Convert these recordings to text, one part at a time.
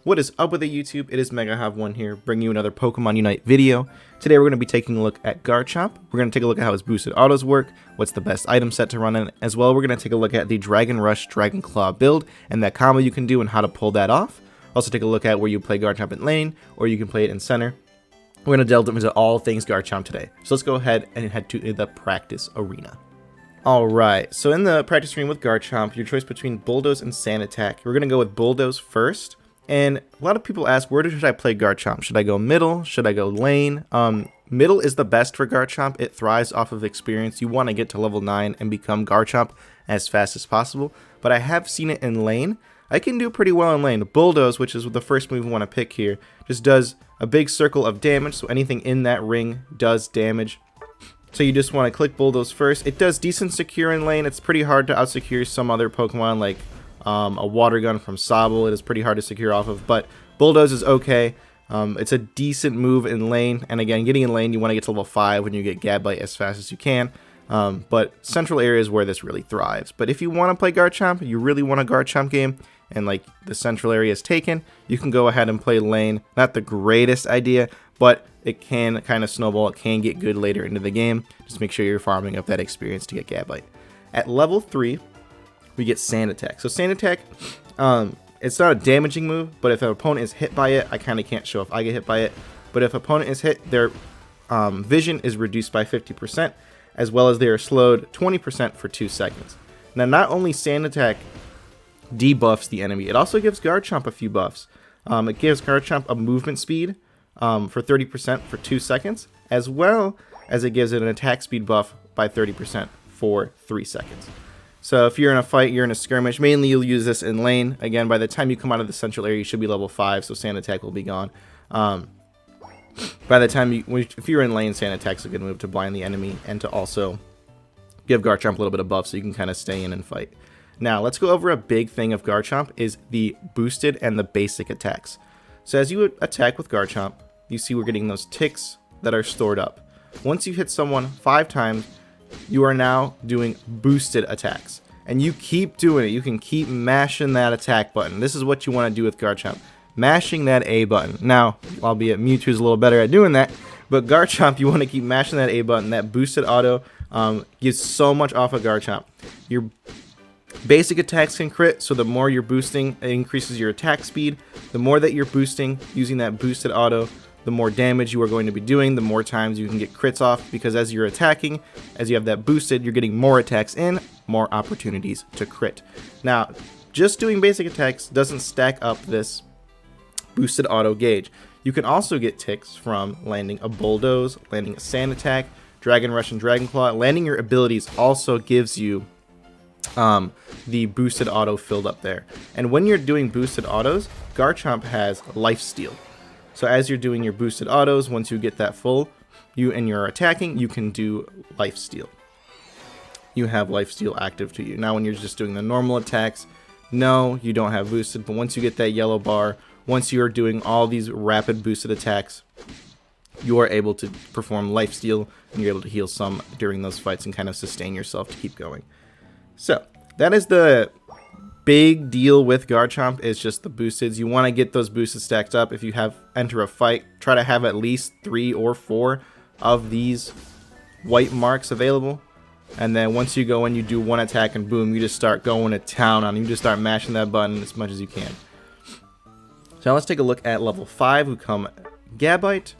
What is up with the YouTube? It is MegaHav1 here, bringing you another Pokemon Unite video. Today we're going to be taking a look at Garchomp. We're going to take a look at how his boosted autos work, what's the best item set to run in, as well we're going to take a look at the Dragon Rush Dragon Claw build and that combo you can do and how to pull that off. Also take a look at where you play Garchomp in lane, or you can play it in center. We're going to delve into all things Garchomp today. So let's go ahead and head to the practice arena. Alright, so in the practice arena with Garchomp, your choice between Bulldoze and Sand Attack. We're going to go with Bulldoze first. And a lot of people ask, where should I play Garchomp? Should I go middle? Should I go lane? Middle is the best for Garchomp. It thrives off of experience. You want to get to level 9 and become Garchomp as fast as possible. But I have seen it in lane. I can do pretty well in lane. Bulldoze, which is the first move we want to pick here, just does a big circle of damage. So anything in that ring does damage. So you just want to click Bulldoze first. It does decent secure in lane. It's pretty hard to out-secure some other Pokemon like a water gun from Sobble. It is pretty hard to secure off of, but Bulldoze is okay. It's a decent move in lane, and again, getting in lane, you want to get to level 5 when you get Gabite as fast as you can. But central area is where this really thrives. But if you want to play Garchomp, you really want a Garchomp game, and like the central area is taken, you can go ahead and play lane. Not the greatest idea, but it can kind of snowball. It can get good later into the game. Just make sure you're farming up that experience to get Gabite. At level 3, we get Sand Attack. So Sand Attack, it's not a damaging move, but if an opponent is hit by it, I kind of can't show if I get hit by it. But if opponent is hit, their vision is reduced by 50%, as well as they are slowed 20% for 2 seconds. Now, not only Sand Attack debuffs the enemy, it also gives Garchomp a few buffs. It gives Garchomp a movement speed for 30% for 2 seconds, as well as it gives it an attack speed buff by 30% for 3 seconds. So if you're in a fight, you're in a skirmish, mainly you'll use this in lane. Again, by the time you come out of the central area, you should be level 5, so Sand Attack will be gone. By the time if you're in lane, Sand Attack's a good move to blind the enemy and to also give Garchomp a little bit of buff so you can kind of stay in and fight. Now, let's go over a big thing of Garchomp is the boosted and the basic attacks. So as you attack with Garchomp, you see we're getting those ticks that are stored up. Once you hit someone 5 times, you are now doing boosted attacks, and you keep doing it. You can keep mashing that attack button. This is what you want to do with Garchomp, mashing that A button. Now, albeit Mewtwo's a little better at doing that, but Garchomp, you want to keep mashing that A button. That boosted auto gives so much off of Garchomp. Your basic attacks can crit, so the more you're boosting, it increases your attack speed. The more that you're boosting using that boosted auto, the more damage you are going to be doing, the more times you can get crits off, because as you're attacking, as you have that boosted, you're getting more attacks in, more opportunities to crit. Now, just doing basic attacks doesn't stack up this boosted auto gauge. You can also get ticks from landing a Bulldoze, landing a Sand Attack, Dragon Rush and Dragon Claw. Landing your abilities also gives you the boosted auto filled up there. And when you're doing boosted autos, Garchomp has Lifesteal. So as you're doing your boosted autos, once you get that full, and you're attacking, you can do Lifesteal. You have Lifesteal active to you. Now when you're just doing the normal attacks, no, you don't have boosted, but once you get that yellow bar, once you are doing all these rapid boosted attacks, you are able to perform Lifesteal, and you're able to heal some during those fights and kind of sustain yourself to keep going. So that is the big deal with Garchomp, is just the boosteds. You want to get those boosted stacked up. If you enter a fight, try to have at least 3 or 4 of these white marks available. And then once you go in, you do one attack and boom, you just start going to town on. You just start mashing that button as much as you can. So now let's take a look at level 5, who come Gabite.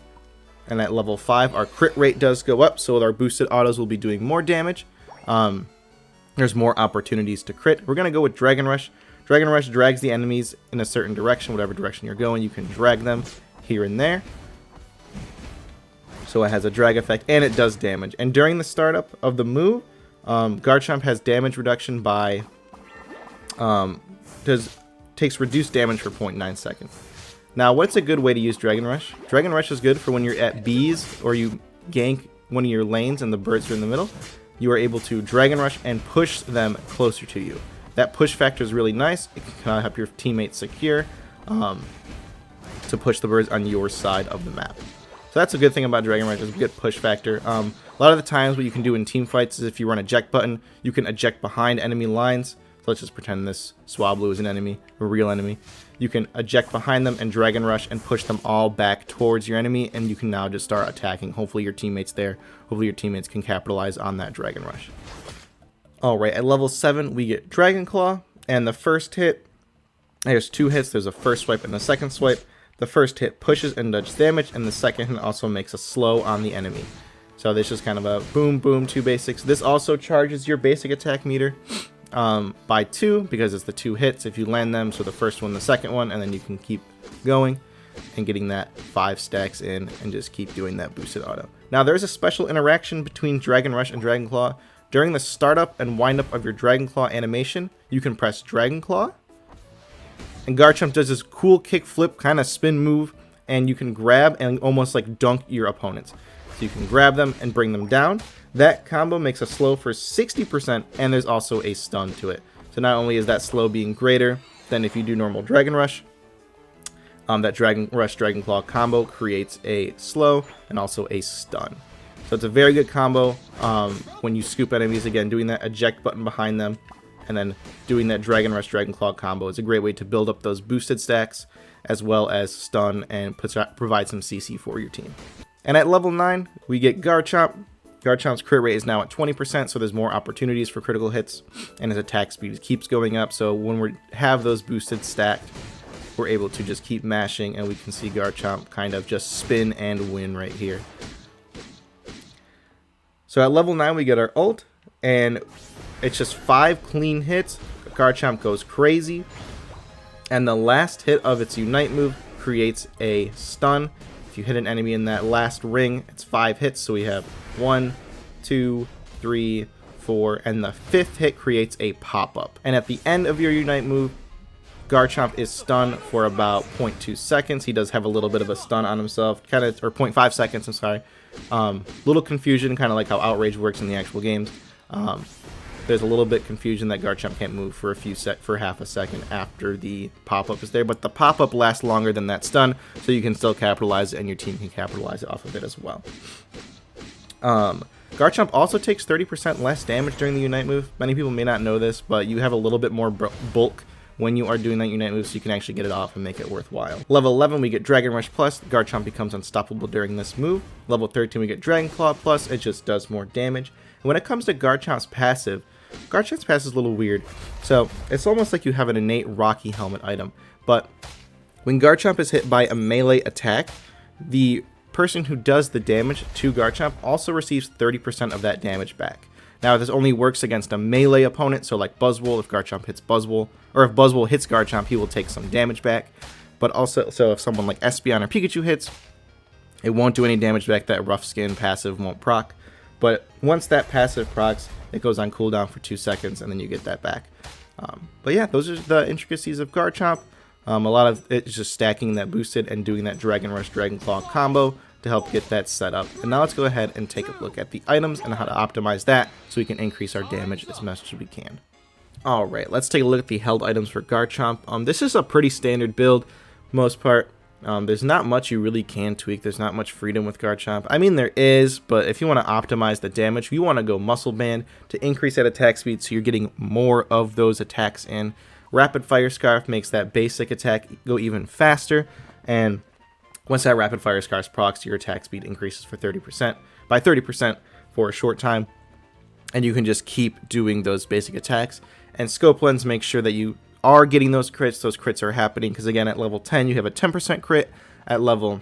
And at level 5, our crit rate does go up, so our boosted autos will be doing more damage. There's more opportunities to crit. We're going to go with Dragon Rush. Dragon Rush drags the enemies in a certain direction. Whatever direction you're going, you can drag them here and there. So it has a drag effect, and it does damage. And during the startup of the move, Garchomp has damage reduction by... takes reduced damage for 0.9 seconds. Now, what's a good way to use Dragon Rush? Dragon Rush is good for when you're at Bs, or you gank one of your lanes and the birds are in the middle. You are able to Dragon Rush and push them closer to you. That push factor is really nice. It can kind of help your teammates secure to push the birds on your side of the map. So that's a good thing about Dragon Rush, is a good push factor. A lot of the times what you can do in team fights is if you run eject button, you can eject behind enemy lines. let's just pretend this Swablu is an enemy, a real enemy. You can eject behind them and Dragon Rush and push them all back towards your enemy, and you can now just start attacking. Hopefully your teammates there, hopefully your teammates can capitalize on that Dragon Rush. Alright, at level 7 we get Dragon Claw, and the first hit, there's 2 hits, there's a first swipe and a second swipe. The first hit pushes and does damage, and the second hit also makes a slow on the enemy. So this is kind of a boom, boom, 2 basics. This also charges your basic attack meter by 2, because it's the 2 hits if you land them. So the first one, the second one, and then you can keep going and getting that 5 stacks in and just keep doing that boosted auto. Now there's a special interaction between Dragon Rush and Dragon Claw. During the startup and windup of your Dragon Claw animation, you can press Dragon Claw, and Garchomp does this cool kick flip kind of spin move, and you can grab and almost like dunk your opponents. So you can grab them and bring them down. That combo makes a slow for 60%, and there's also a stun to it. So not only is that slow being greater than if you do normal Dragon Rush, that Dragon Rush Dragon Claw combo creates a slow and also a stun. So it's a very good combo when you scoop enemies. Again, doing that eject button behind them and then doing that Dragon Rush Dragon Claw combo is a great way to build up those boosted stacks as well as stun and provide some CC for your team. And at level 9, we get Garchomp. Garchomp's crit rate is now at 20%, so there's more opportunities for critical hits, and his attack speed keeps going up. So when we have those boosted stacked, we're able to just keep mashing, and we can see Garchomp kind of just spin and win right here. So at level 9, we get our ult, and it's just 5 clean hits. Garchomp goes crazy, and the last hit of its Unite move creates a stun. If you hit an enemy in that last ring, it's 5 hits, so we have 1, 2, 3, 4, and the 5th hit creates a pop-up. And at the end of your Unite move, Garchomp is stunned for about 0.2 seconds. He does have a little bit of a stun on himself, or 0.5 seconds, I'm sorry. Little confusion, kind of like how Outrage works in the actual games. There's a little bit confusion that Garchomp can't move for half a second after the pop-up is there, but the pop-up lasts longer than that stun, so you can still capitalize it, and your team can capitalize off of it as well. Garchomp also takes 30% less damage during the Unite move. Many people may not know this, but you have a little bit more bulk when you are doing that Unite move, so you can actually get it off and make it worthwhile. Level 11, we get Dragon Rush Plus. Garchomp becomes unstoppable during this move. Level 13, we get Dragon Claw Plus. It just does more damage. And when it comes to Garchomp's passive is a little weird. So it's almost like you have an innate Rocky Helmet item. But when Garchomp is hit by a melee attack, the person who does the damage to Garchomp also receives 30% of that damage back. Now, this only works against a melee opponent, so like Buzzwole, if Garchomp hits Buzzwole, or if Buzzwole hits Garchomp, he will take some damage back. But also, so if someone like Espeon or Pikachu hits, it won't do any damage back. That Rough Skin passive won't proc. But once that passive procs, it goes on cooldown for 2 seconds, and then you get that back. But yeah, those are the intricacies of Garchomp. A lot of it is just stacking that boosted and doing that Dragon Rush Dragon Claw combo to help get that set up. And now let's go ahead and take a look at the items and how to optimize that so we can increase our damage as much as we can. Alright, let's take a look at the held items for Garchomp. This is a pretty standard build, most part. There's not much you really can tweak. There's not much freedom with Garchomp. I mean, there is, but if you want to optimize the damage, you want to go Muscle Band to increase that attack speed so you're getting more of those attacks in. Rapid Fire Scarf makes that basic attack go even faster, and once that Rapid Fire Scarf procs, your attack speed increases for 30% by 30% for a short time, and you can just keep doing those basic attacks. And Scope Lens makes sure that you are getting those crits. Those crits are happening because, again, at level 10 you have a 10% crit. At level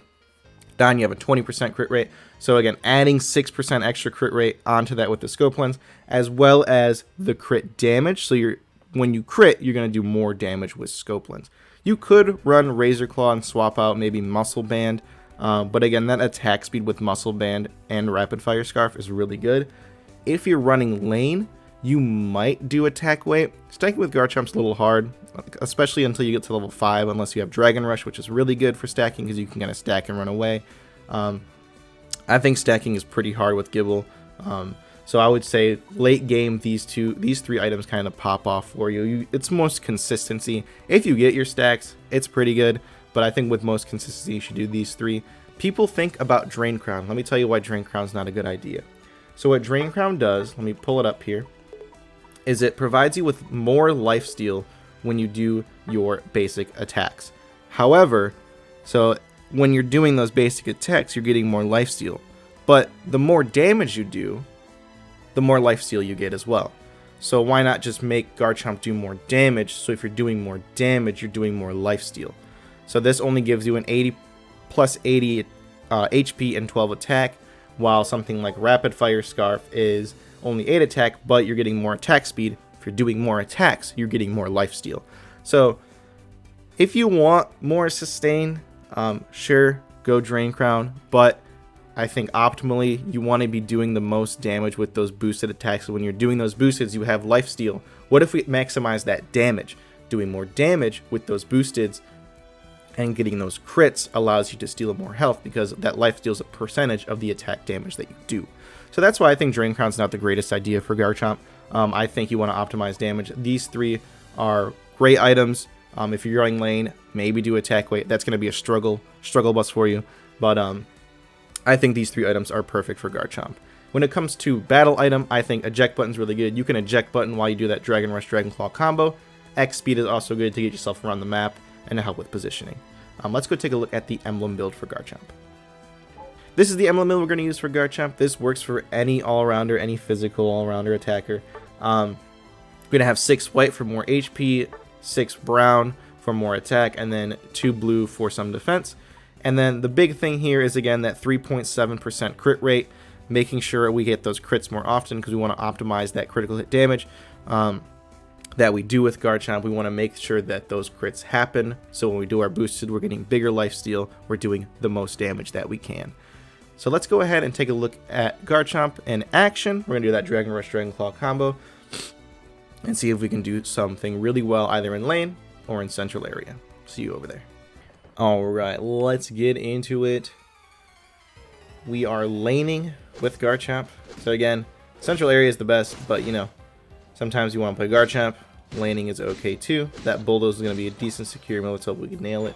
9 you have a 20% crit rate. So again, adding 6% extra crit rate onto that with the Scope Lens, as well as the crit damage. So when you crit, you're going to do more damage with Scope Lens. You could run Razor Claw and swap out maybe Muscle Band, but again, that attack speed with Muscle Band and Rapid Fire Scarf is really good. If you're running Lane, you might do Attack Weight. Stacking with Garchomp's a little hard, especially until you get to level 5, unless you have Dragon Rush, which is really good for stacking because you can kind of stack and run away. I think stacking is pretty hard with Gible. So I would say late game, these 3 items kind of pop off for you. It's most consistency. If you get your stacks, it's pretty good. But I think with most consistency, you should do these 3. People think about Drain Crown. Let me tell you why Drain Crown is not a good idea. So what Drain Crown does, let me pull it up here. is it provides you with more lifesteal when you do your basic attacks. However, so when you're doing those basic attacks, you're getting more lifesteal. But the more damage you do, the more lifesteal you get as well. So why not just make Garchomp do more damage? So if you're doing more damage, you're doing more lifesteal. So this only gives you an 80 plus 80 HP and 12 attack, while something like Rapid Fire Scarf is only 8 attack, but you're getting more attack speed. If you're doing more attacks, you're getting more lifesteal. So if you want more sustain, sure, go Drain Crown, but I think optimally you want to be doing the most damage with those boosted attacks. So when you're doing those boosted, you have lifesteal. What if we maximize that damage? Doing more damage with those boosteds and getting those crits allows you to steal more health, because that lifesteal is a percentage of the attack damage that you do. So that's why I think Drain Crown's not the greatest idea for Garchomp. I think you want to optimize damage. These three are great items. If you're running lane, maybe do attack weight. That's going to be a struggle bus for you. But I think these three items are perfect for Garchomp. When it comes to battle item, I think eject button's really good. You can eject button while you do that Dragon Rush Dragon Claw combo. X speed is also good to get yourself around the map and to help with positioning. Let's go take a look at the emblem build for Garchomp. This is the emblem build we're going to use for Garchomp. This works for any all-rounder, any physical all-rounder attacker. We're going to have 6 white for more HP, 6 brown for more attack, and then 2 blue for some defense. And then the big thing here is, again, that 3.7% crit rate, making sure we get those crits more often, because we want to optimize that critical hit damage that we do with Garchomp. We want to make sure that those crits happen, so when we do our boosted, we're getting bigger lifesteal, we're doing the most damage that we can. So let's go ahead and take a look at Garchomp in action. We're going to do that Dragon Rush Dragon Claw combo and see if we can do something really well either in lane or in central area. See you over there. Alright, let's get into it. We are laning with Garchomp. So again, central area is the best, but you know, sometimes you want to play Garchomp. Laning is okay too. That Bulldoze is going to be a decent secure move. Let's hope we can nail it.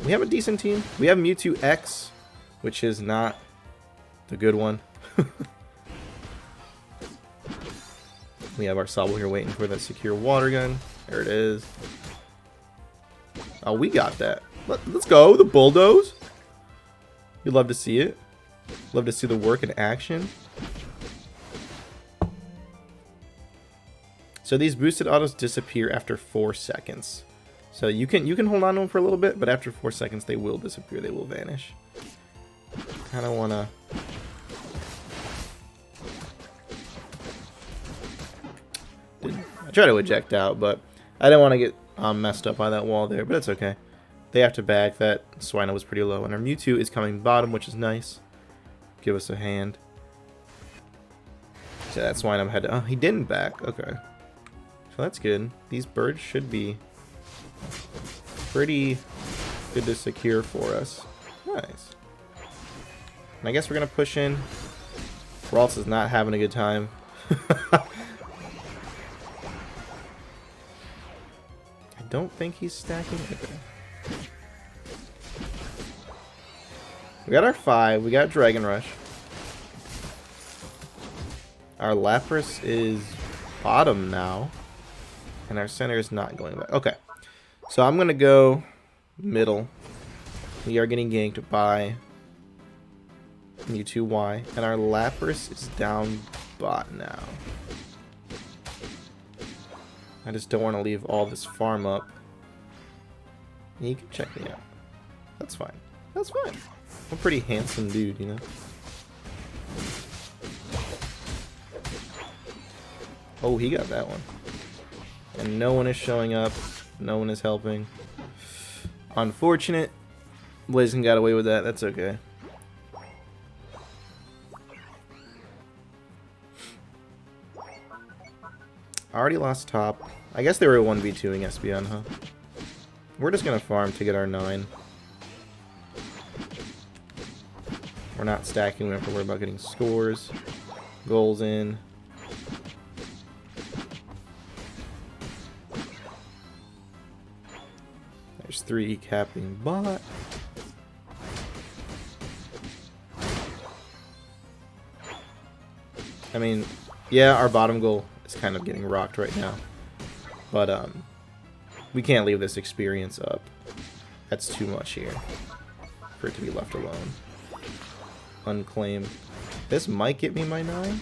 We have a decent team. We have Mewtwo X, which is not the good one. We have our Sobble here waiting for that secure water gun. There it is. Oh, we got that. Let's go, the Bulldoze. You'd love to see it. Love to see the work in action. So these boosted autos disappear after 4 seconds. So you can hold on to them for a little bit, but after 4 seconds they will disappear. They will vanish. Kind of wanna. I try to eject out, but I didn't want to get messed up by that wall there. But it's okay. They have to back. That Swinub was pretty low, and our Mewtwo is coming bottom, which is nice. Give us a hand. So that Swinub had to. Oh, he didn't back. Okay. So that's good. These birds should be pretty good to secure for us. Nice. And I guess we're going to push in. Ralts is not having a good time. I don't think he's stacking. Okay. We got our 5. We got Dragon Rush. Our Lapras is bottom now. And our center is not going back. Okay. So I'm going to go middle. We are getting ganked by Mewtwo Y. And our Lapras is down bot now. I just don't want to leave all this farm up. You can check me out. That's fine. That's fine. I'm a pretty handsome dude, you know? Oh, he got that one. And no one is showing up. No one is helping. Unfortunate. Blazing got away with that. That's okay. I already lost top. I guess they were 1v2ing Espeon, huh? We're just gonna farm to get our 9. We're not stacking. We don't have to worry about getting scores. Goals in. There's 3 capping bot. I mean, yeah, our bottom goal is kind of getting rocked right now. But we can't leave this experience up. That's too much here for it to be left alone. Unclaimed. This might get me my 9.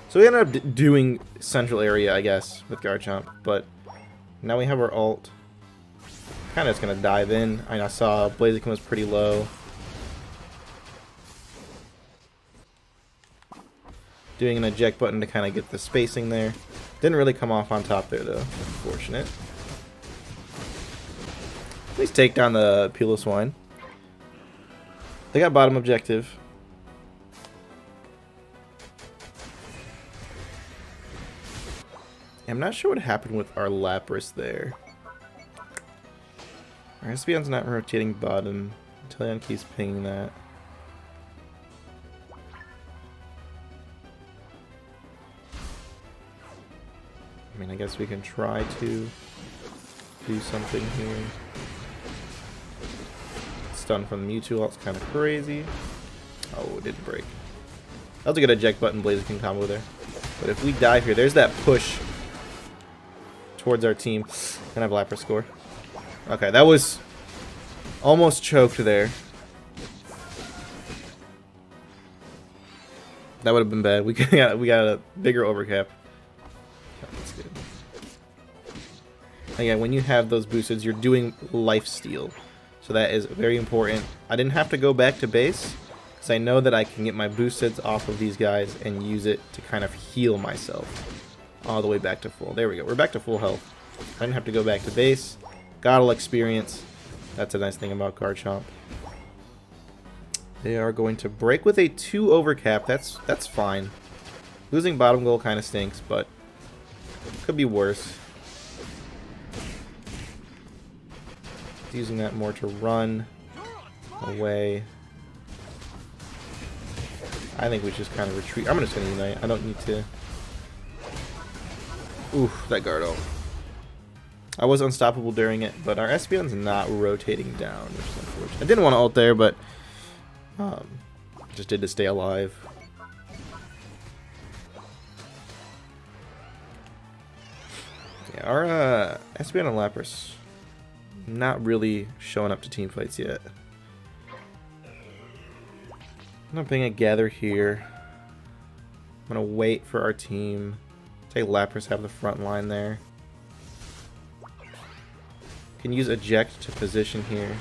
So we ended up doing central area, I guess, with Garchomp, but now we have our ult. Kind of just going to dive in. I saw Blaziken was pretty low. Doing an eject button to kind of get the spacing there. Didn't really come off on top there, though. Unfortunate. At least take down the Piloswine. They got bottom objective. I'm not sure what happened with our Lapras there. Our Espeon's not rotating bottom. Teleon keeps pinging that. I mean, I guess we can try to do something here. Stun from the Mewtwo ult's kind of crazy. Oh, it didn't break. That was a good eject button Blaziken combo there. But if we dive here, there's that push towards our team. And have Lapras score. Okay, that was almost choked there. That would have been bad. We got a bigger overcap. That's good. Again, when you have those boosteds, you're doing life steal. So that is very important. I didn't have to go back to base, because I know that I can get my boosteds off of these guys and use it to kind of heal myself all the way back to full. There we go. We're back to full health. I didn't have to go back to base. Got all experience. That's a nice thing about Garchomp. They are going to break with a 2 overcap. That's fine. Losing bottom goal kind of stinks, but could be worse. Using that more to run away. I think we just kind of retreat. I'm just going to unite. I don't need to. Oof, that guard ult. I was unstoppable during it, but our Espeon's not rotating down, which is unfortunate. I didn't want to ult there, but just did to stay alive. Yeah, our Espeon and Lapras not really showing up to team fights yet. I'm gonna ping a gather here. I'm gonna wait for our team. Say Lapras have the front line there. Can use eject to position here.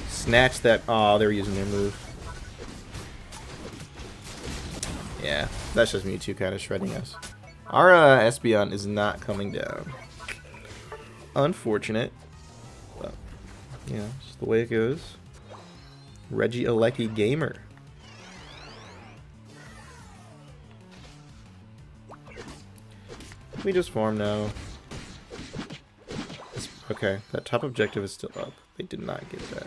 Snatch that. Oh, they're using their move. Yeah, that's just Mewtwo kind of shredding us. Our Espeon is not coming down. Unfortunate, but you know, it's the way it goes. Reggie Alecki Gamer. We just farm now. Okay, that top objective is still up. They did not get that.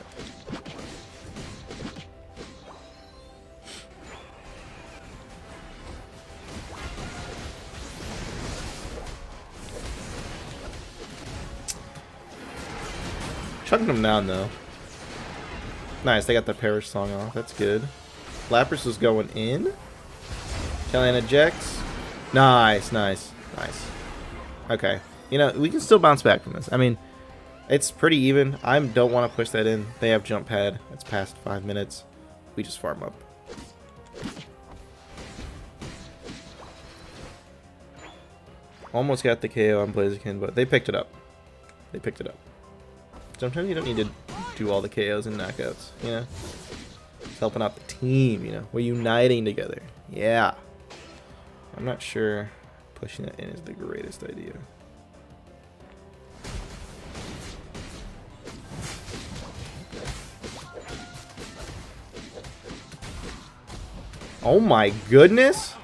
Chucking them down though. Nice, they got the Perish song off. That's good. Lapras is going in. Teleon ejects. Nice, nice, nice. Okay. You know, we can still bounce back from this. I mean, it's pretty even. I don't want to push that in. They have jump pad. It's past 5 minutes. We just farm up. Almost got the KO on Blaziken, but they picked it up. They picked it up. Sometimes you don't need to do all the KOs and knockouts, you know? It's helping out the team, you know? We're uniting together. Yeah. I'm not sure pushing that in is the greatest idea. Oh my goodness!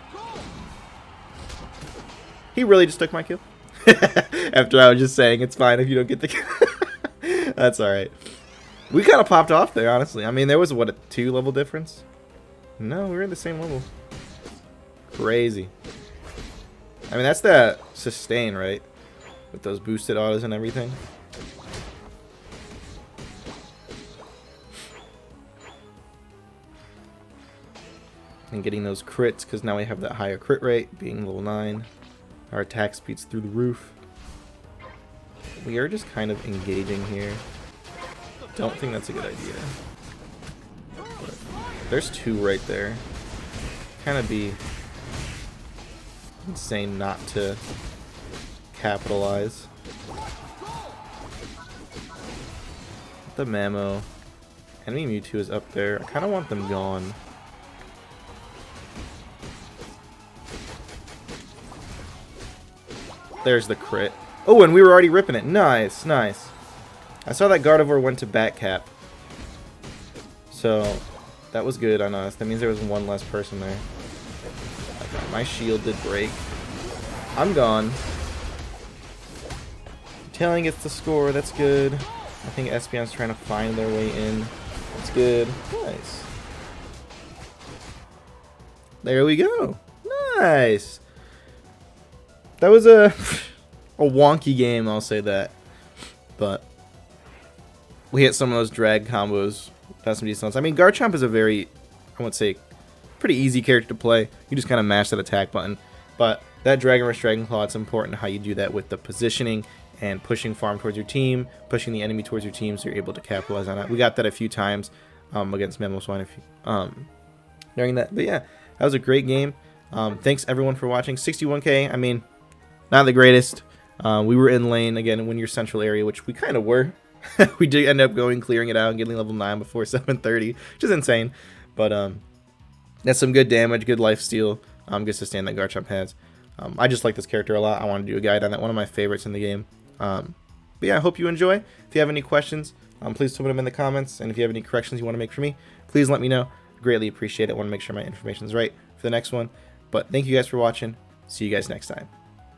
He really just took my kill? After I was just saying it's fine if you don't get the kill. That's alright. We kind of popped off there, honestly. I mean, there was, what, a 2 level difference? No, we were in the same level. Crazy. I mean, that's that sustain, right? With those boosted autos and everything. and getting those crits, because now we have that higher crit rate, being level 9. Our attack speed's through the roof. We are just kind of engaging here. Don't think that's a good idea. But there's 2 right there. Kind of be insane not to capitalize. The Mamo. Enemy Mewtwo is up there. I kind of want them gone. There's the crit. Oh, and we were already ripping it. Nice, nice. I saw that Gardevoir went to back cap. So, that was good on us. That means there was 1 less person there. Okay, my shield did break. I'm gone. Tailing gets the score. That's good. I think Espeon's trying to find their way in. That's good. Nice. There we go. Nice. That was a wonky game, I'll say that. But we hit some of those drag combos. That's some decent ones. I mean, Garchomp is a very, I would say, pretty easy character to play. You just kind of mash that attack button. But that Dragon Rush Dragon Claw, it's important how you do that with the positioning and pushing farm towards your team, pushing the enemy towards your team so you're able to capitalize on it. We got that a few times against Mamoswine during that. But yeah, that was a great game. Thanks everyone for watching. 61k, I mean, not the greatest. We were in lane again when you're central area, which we kind of were. We did end up going, clearing it out, and getting level 9 before 7:30, which is insane. But that's some good damage, good lifesteal, good sustain that Garchomp has. I just like this character a lot. I want to do a guide on that. One of my favorites in the game. But yeah, I hope you enjoy. If you have any questions, please put them in the comments. And if you have any corrections you want to make for me, please let me know. Greatly appreciate it. I want to make sure my information is right for the next one. But thank you guys for watching. See you guys next time.